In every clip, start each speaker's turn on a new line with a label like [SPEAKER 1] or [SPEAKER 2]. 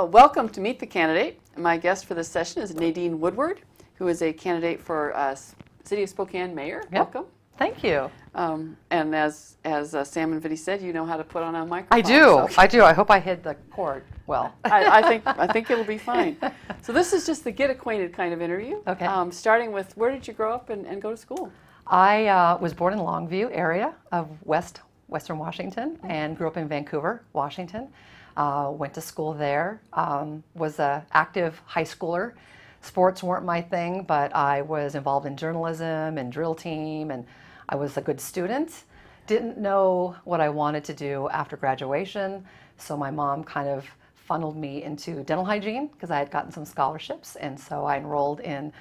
[SPEAKER 1] Well, welcome to Meet the Candidate. My guest for this session is Nadine Woodward, who is a candidate for City of Spokane Mayor.
[SPEAKER 2] Yep.
[SPEAKER 1] Welcome.
[SPEAKER 2] Thank you.
[SPEAKER 1] And as Sam and Vinny said, you know how to put on a microphone.
[SPEAKER 2] I do. I do. I hope I hid the cord well.
[SPEAKER 1] I think it'll be fine. So this is just the get acquainted kind of interview.
[SPEAKER 2] Okay.
[SPEAKER 1] Starting with, where did you grow up and go to school?
[SPEAKER 2] I was born in Longview area of Western Washington and grew up in Vancouver, Washington. Went to school there. Was an active high schooler. Sports weren't my thing, but I was involved in journalism and drill team, and I was a good student. Didn't know what I wanted to do after graduation, so my mom kind of funneled me into dental hygiene because I had gotten some scholarships, and so I enrolled in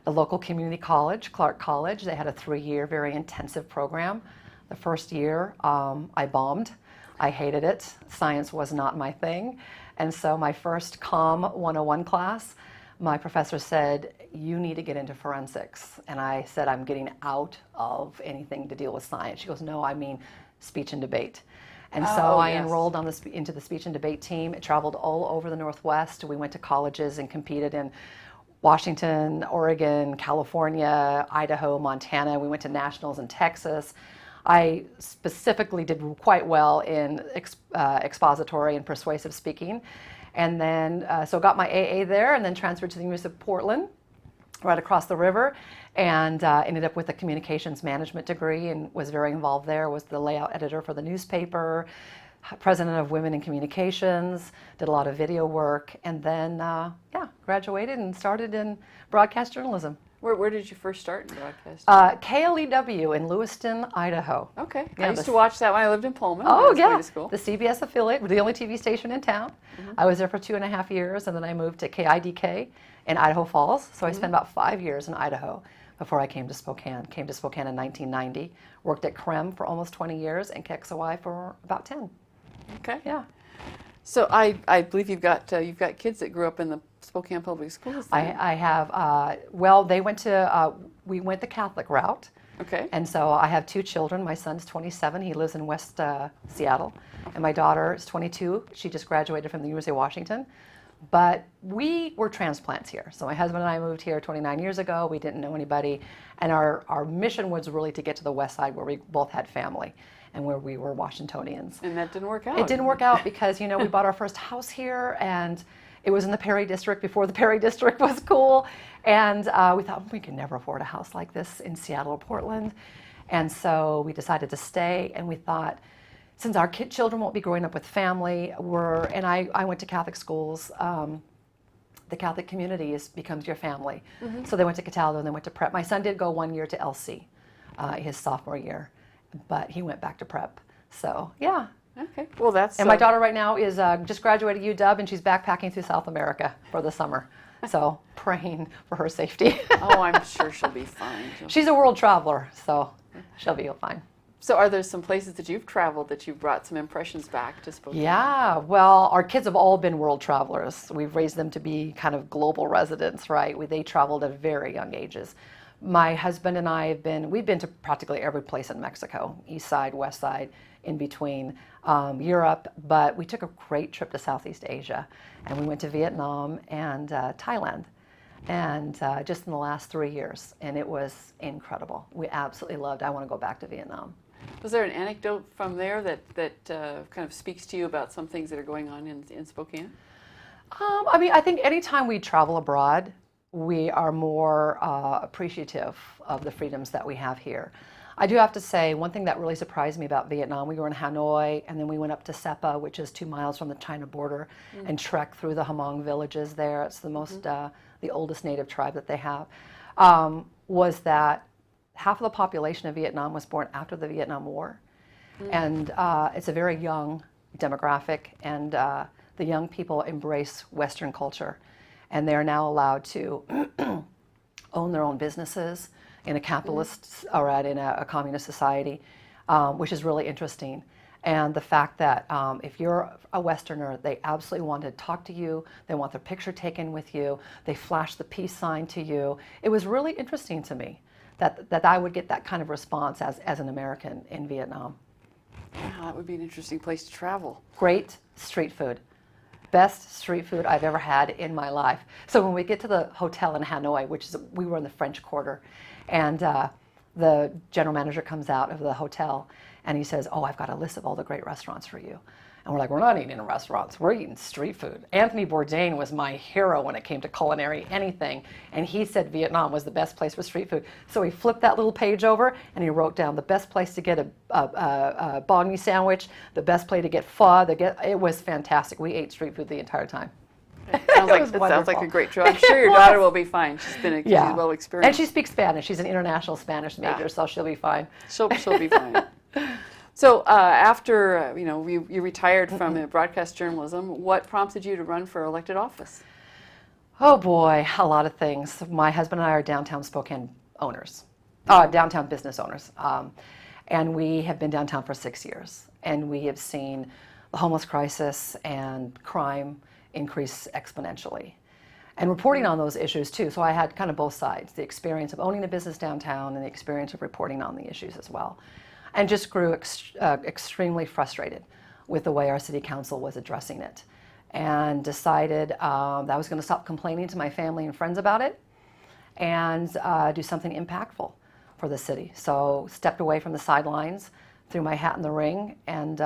[SPEAKER 2] the local community college, Clark College. They had a 3-year, very intensive program. The first year, I bombed. I hated it. Science was not my thing, and so my first COM 101 class, my professor said, you need to get into forensics. And I said, I'm getting out of anything to deal with science. She goes, no, I mean speech and debate. And so I enrolled on into the speech and debate team. It traveled all over the Northwest. We went to colleges and competed in Washington, Oregon, California, Idaho, Montana. We went to nationals in Texas. I specifically did quite well in expository and persuasive speaking. And then, so got my AA there and then transferred to the University of Portland, right across the river, and ended up with a communications management degree and was very involved there, was the layout editor for the newspaper, president of Women in Communications, did a lot of video work, and then, graduated and started in broadcast journalism.
[SPEAKER 1] Where did you first start in broadcasting?
[SPEAKER 2] KLEW in Lewiston, Idaho.
[SPEAKER 1] Okay.
[SPEAKER 2] Yeah,
[SPEAKER 1] I used to watch that when I lived in Pullman.
[SPEAKER 2] Oh,
[SPEAKER 1] when I was
[SPEAKER 2] yeah.
[SPEAKER 1] going to school.
[SPEAKER 2] The CBS affiliate, the only TV station in town. Mm-hmm. I was there for 2.5 years, and then I moved to KIDK in Idaho Falls. So I spent about 5 years in Idaho before I came to Spokane. Came to Spokane in 1990. Worked at CREM for almost 20 years and KXOY for about 10.
[SPEAKER 1] Okay.
[SPEAKER 2] Yeah.
[SPEAKER 1] So I believe you've got kids that grew up in the Spokane Public Schools.
[SPEAKER 2] I have. They went to. We went the Catholic route.
[SPEAKER 1] Okay.
[SPEAKER 2] And so I have 2 children. My son's 27. He lives in West Seattle, and my daughter is 22. She just graduated from the University of Washington. But we were transplants here. So my husband and I moved here 29 years ago. We didn't know anybody, and our mission was really to get to the West Side where we both had family and where we were Washingtonians.
[SPEAKER 1] And that didn't work out.
[SPEAKER 2] It didn't work out because, we bought our first house here, and it was in the Perry District before the Perry District was cool. And we thought, we could never afford a house like this in Seattle or Portland. And so we decided to stay, and we thought, since our children won't be growing up with family, I went to Catholic schools. The Catholic community becomes your family. Mm-hmm. So they went to Cataldo and they went to prep. My son did go 1 year to LC, his sophomore year, but he went back to prep. So, yeah.
[SPEAKER 1] Okay. Well, that's...
[SPEAKER 2] And my daughter right now is just graduated UW, and she's backpacking through South America for the summer. So, praying for her safety.
[SPEAKER 1] Oh, I'm sure she'll be fine.
[SPEAKER 2] She's a world traveler, so she'll be fine.
[SPEAKER 1] So are there some places that you've traveled that you've brought some impressions back to Spokane?
[SPEAKER 2] Yeah, well, our kids have all been world travelers. We've raised them to be kind of global residents, right? They traveled at very young ages. My husband and I we've been to practically every place in Mexico, east side, west side, in between, Europe, but we took a great trip to Southeast Asia, and we went to Vietnam and Thailand, and just in the last 3 years, and it was incredible. We absolutely loved it. I want to go back to Vietnam.
[SPEAKER 1] Was there an anecdote from there that kind of speaks to you about some things that are going on in Spokane?
[SPEAKER 2] I think anytime we travel abroad, we are more appreciative of the freedoms that we have here. I do have to say, one thing that really surprised me about Vietnam, we were in Hanoi, and then we went up to Sapa, which is 2 miles from the China border, and trekked through the Hmong villages there. It's the most, the oldest native tribe that they have, was that half of the population of Vietnam was born after the Vietnam War. And it's a very young demographic, and the young people embrace Western culture. And they're now allowed to own their own businesses in a capitalist or in a communist society, which is really interesting. And the fact that if you're a Westerner, they absolutely want to talk to you, they want their picture taken with you, they flash the peace sign to you. It was really interesting to me that I would get that kind of response as an American in Vietnam.
[SPEAKER 1] Wow, that would be an interesting place to travel.
[SPEAKER 2] Great street food. best street food I've ever had in my life. So when we get to the hotel in Hanoi, we were in the French Quarter, and the general manager comes out of the hotel and he says, "Oh, I've got a list of all the great restaurants for you." And we're like, "We're not eating in restaurants, we're eating street food." Anthony Bourdain was my hero when it came to culinary anything, and he said Vietnam was the best place for street food. So he flipped that little page over and he wrote down the best place to get a banh mi sandwich, the best place to get pho. It was fantastic. We ate street food the entire time.
[SPEAKER 1] Sounds like a great trip. I'm sure your daughter will be fine. She's well experienced.
[SPEAKER 2] And she speaks Spanish. She's an international Spanish major, so she'll be fine.
[SPEAKER 1] She'll be fine. So after you retired from broadcast journalism, what prompted you to run for elected office?
[SPEAKER 2] Oh boy, a lot of things. My husband and I are downtown Spokane owners, downtown business owners, and we have been downtown for 6 years, and we have seen the homeless crisis and crime increase exponentially, and reporting on those issues too. So I had kind of both sides, the experience of owning a business downtown and the experience of reporting on the issues as well. And just grew extremely frustrated with the way our city council was addressing it, and decided that I was going to stop complaining to my family and friends about it and do something impactful for the city. So stepped away from the sidelines, threw my hat in the ring, and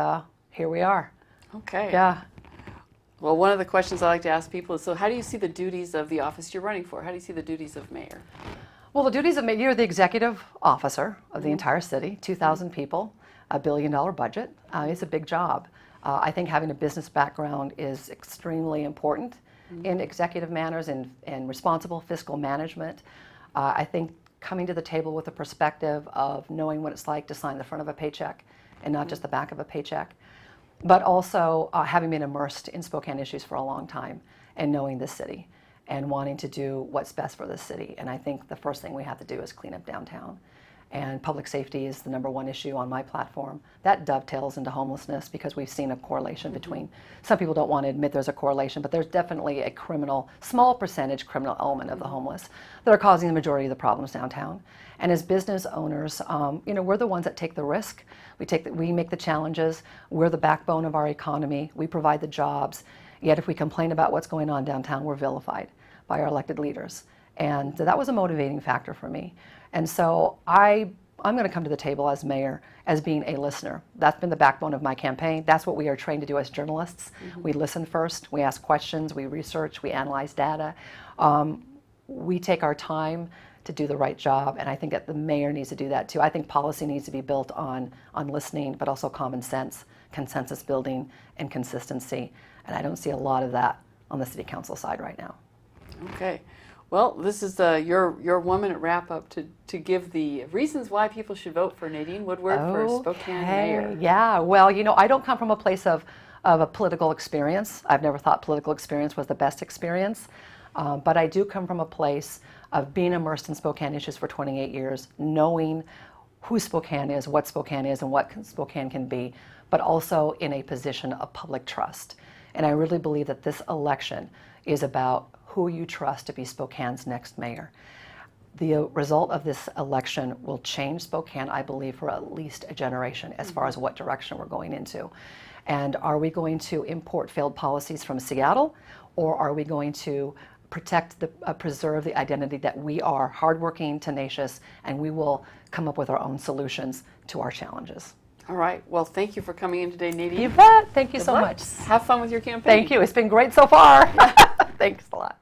[SPEAKER 2] here we are.
[SPEAKER 1] Okay.
[SPEAKER 2] Yeah.
[SPEAKER 1] Well, one of the questions I like to ask people is, so how do you see the duties of the office you're running for? How do you see the duties of mayor?
[SPEAKER 2] Well, the duties of mayor, you're the executive officer of the entire city, 2,000 people, $1 billion budget. It's a big job. I think having a business background is extremely important in executive manners and responsible fiscal management. I think coming to the table with a perspective of knowing what it's like to sign the front of a paycheck and not just the back of a paycheck, but also having been immersed in Spokane issues for a long time and knowing this city and wanting to do what's best for the city. And I think the first thing we have to do is clean up downtown. And public safety is the #1 issue on my platform. That dovetails into homelessness because we've seen a correlation between, some people don't want to admit there's a correlation, but there's definitely a small percentage criminal element of the homeless that are causing the majority of the problems downtown. And as business owners, we're the ones that take the risk. We make the challenges. We're the backbone of our economy. We provide the jobs. Yet if we complain about what's going on downtown, we're vilified by our elected leaders. And that was a motivating factor for me. And so I'm going to come to the table as mayor as being a listener. That's been the backbone of my campaign. That's what we are trained to do as journalists. We listen first, we ask questions, we research, we analyze data. We take our time to do the right job, and I think that the mayor needs to do that too. I think policy needs to be built on listening, but also common sense, consensus building, and consistency. And I don't see a lot of that on the city council side right now.
[SPEAKER 1] Okay. Well, this is your 1-minute wrap-up to give the reasons why people should vote for Nadine Woodward for Spokane Mayor.
[SPEAKER 2] Yeah, well, I don't come from a place of a political experience. I've never thought political experience was the best experience. But I do come from a place of being immersed in Spokane issues for 28 years, knowing who Spokane is, what Spokane is, and what Spokane can be, but also in a position of public trust. And I really believe that this election is about who you trust to be Spokane's next mayor. The result of this election will change Spokane, I believe, for at least a generation as far as what direction we're going into. And are we going to import failed policies from Seattle, or are we going to preserve the identity that we are hardworking, tenacious, and we will come up with our own solutions to our challenges?
[SPEAKER 1] All right. Well, thank you for coming in today, Nadine.
[SPEAKER 2] You bet. Thank you so much.
[SPEAKER 1] Have fun with your campaign.
[SPEAKER 2] Thank you. It's been great so far. Thanks a lot.